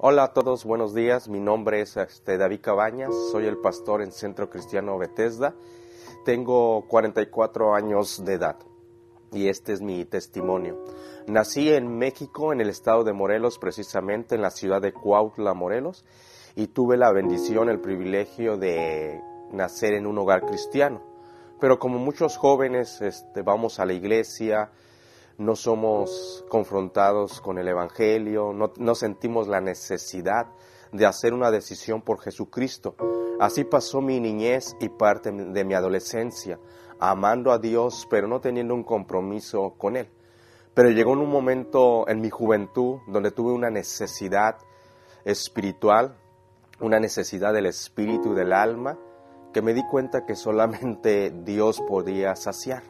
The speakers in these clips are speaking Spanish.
Hola a todos, buenos días. Mi nombre es David Cabañas, soy el pastor en Centro Cristiano Bethesda. Tengo 44 años de edad y este es mi testimonio. Nací en México, en el estado de Morelos, precisamente en la ciudad de Cuautla, Morelos, y tuve la bendición, el privilegio de nacer en un hogar cristiano. Pero como muchos jóvenes vamos a la iglesia, no somos confrontados con el Evangelio, no sentimos la necesidad de hacer una decisión por Jesucristo. Así pasó mi niñez y parte de mi adolescencia, amando a Dios, pero no teniendo un compromiso con Él. Pero llegó un momento en mi juventud donde tuve una necesidad espiritual, una necesidad del espíritu y del alma, que me di cuenta que solamente Dios podía saciar.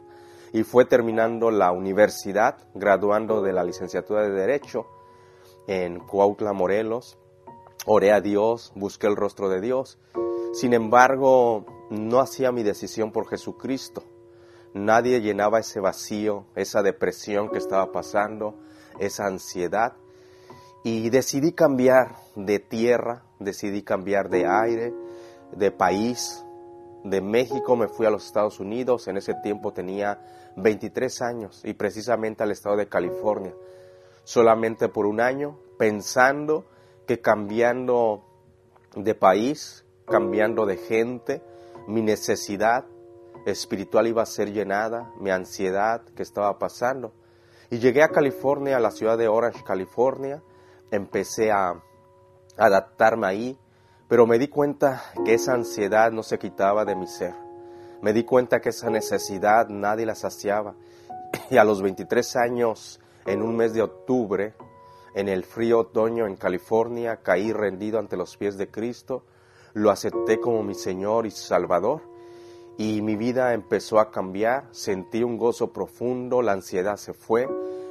Y fue terminando la universidad, graduando de la licenciatura de Derecho en Cuautla, Morelos. Oré a Dios, busqué el rostro de Dios. Sin embargo, no hacía mi decisión por Jesucristo. Nadie llenaba ese vacío, esa depresión que estaba pasando, esa ansiedad. Y decidí cambiar de tierra, decidí cambiar de aire, de país. De México me fui a los Estados Unidos. En ese tiempo tenía 23 años y precisamente al estado de California. Solamente por un año, pensando que cambiando de país, cambiando de gente, mi necesidad espiritual iba a ser llenada, mi ansiedad que estaba pasando. Y llegué a California, a la ciudad de Orange, California. Empecé a adaptarme ahí, pero me di cuenta que esa ansiedad no se quitaba de mi ser. Me di cuenta que esa necesidad nadie la saciaba. Y a los 23 años, en un mes de octubre, en el frío otoño en California, caí rendido ante los pies de Cristo. Lo acepté como mi Señor y Salvador. Y mi vida empezó a cambiar. Sentí un gozo profundo, la ansiedad se fue.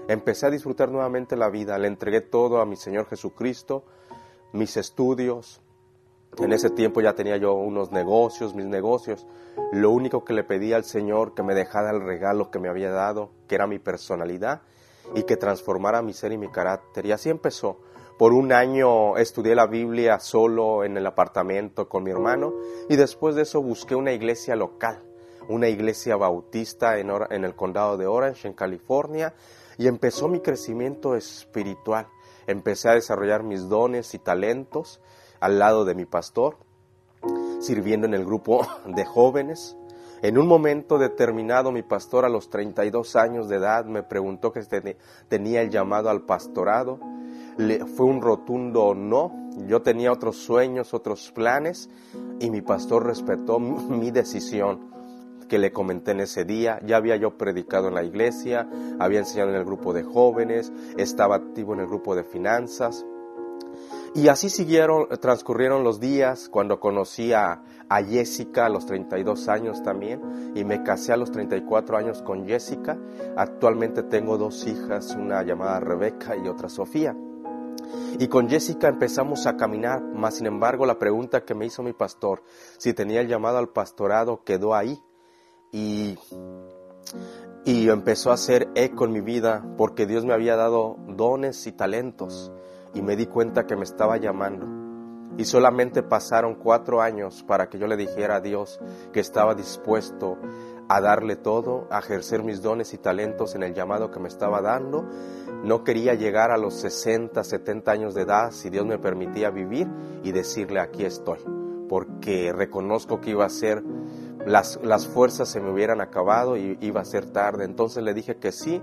Empecé a disfrutar nuevamente la vida. Le entregué todo a mi Señor Jesucristo, mis estudios. En ese tiempo ya tenía yo mis negocios. Lo único que le pedí al Señor, que me dejara el regalo que me había dado, que era mi personalidad, y que transformara mi ser y mi carácter. Y así empezó. Por un año estudié la Biblia solo en el apartamento con mi hermano, y después de eso busqué una iglesia local, una iglesia bautista en el condado de Orange, en California, y empezó mi crecimiento espiritual. Empecé a desarrollar mis dones y talentos al lado de mi pastor, sirviendo en el grupo de jóvenes. En un momento determinado, mi pastor a los 32 años de edad me preguntó que tenía el llamado al pastorado. Fue un rotundo no. Yo tenía otros sueños, otros planes, y mi pastor respetó mi decisión que le comenté en ese día. Ya había yo predicado en la iglesia, había enseñado en el grupo de jóvenes, estaba activo en el grupo de finanzas. Y así transcurrieron los días cuando conocí a Jessica a los 32 años también, y me casé a los 34 años con Jessica. Actualmente tengo 2 hijas, una llamada Rebeca y otra Sofía. Y con Jessica empezamos a caminar, mas sin embargo la pregunta que me hizo mi pastor, si tenía el llamado al pastorado, quedó ahí. Y empezó a hacer eco en mi vida, porque Dios me había dado dones y talentos. Y me di cuenta que me estaba llamando. Y solamente pasaron 4 años para que yo le dijera a Dios que estaba dispuesto a darle todo, a ejercer mis dones y talentos en el llamado que me estaba dando. No quería llegar a los 60, 70 años de edad, si Dios me permitía vivir, y decirle aquí estoy. Porque reconozco que iba a ser, las fuerzas se me hubieran acabado y iba a ser tarde. Entonces le dije que sí.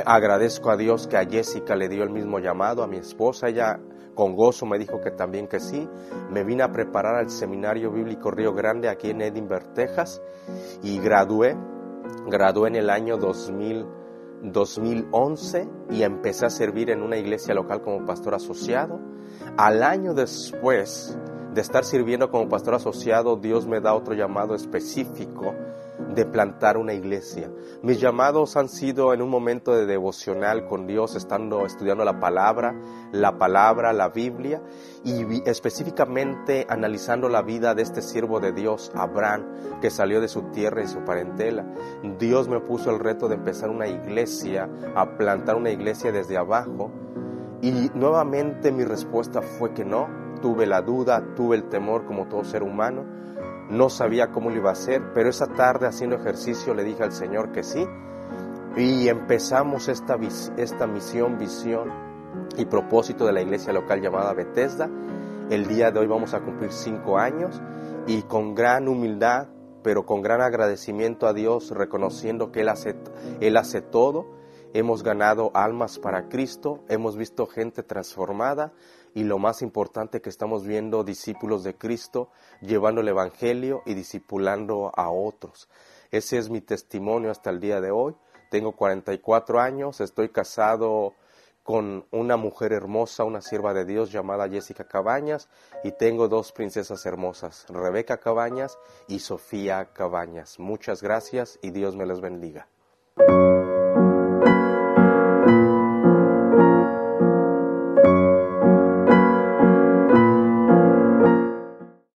Agradezco a Dios que a Jessica le dio el mismo llamado, a mi esposa. Ella con gozo me dijo que también que sí. Me vine a preparar al Seminario Bíblico Río Grande aquí en Edinburgh, Texas, y gradué en el año 2011, y empecé a servir en una iglesia local como pastor asociado. Al año después de estar sirviendo como pastor asociado, Dios me da otro llamado específico de plantar una iglesia. Mis llamados han sido en un momento de devocional con Dios, estudiando la palabra, la Biblia, y específicamente analizando la vida de este siervo de Dios, Abraham, que salió de su tierra y su parentela. Dios me puso el reto de empezar una iglesia, a plantar una iglesia desde abajo. Y nuevamente mi respuesta fue que no. Tuve la duda, tuve el temor como todo ser humano. No sabía cómo lo iba a hacer, pero esa tarde haciendo ejercicio le dije al Señor que sí. Y empezamos esta misión, visión y propósito de la iglesia local llamada Bethesda. El día de hoy vamos a cumplir 5 años y con gran humildad, pero con gran agradecimiento a Dios, reconociendo que Él hace todo. Hemos ganado almas para Cristo, hemos visto gente transformada y lo más importante que estamos viendo discípulos de Cristo llevando el Evangelio y discipulando a otros. Ese es mi testimonio hasta el día de hoy. Tengo 44 años, estoy casado con una mujer hermosa, una sierva de Dios llamada Jessica Cabañas, y tengo 2 princesas hermosas, Rebeca Cabañas y Sofía Cabañas. Muchas gracias y Dios me les bendiga.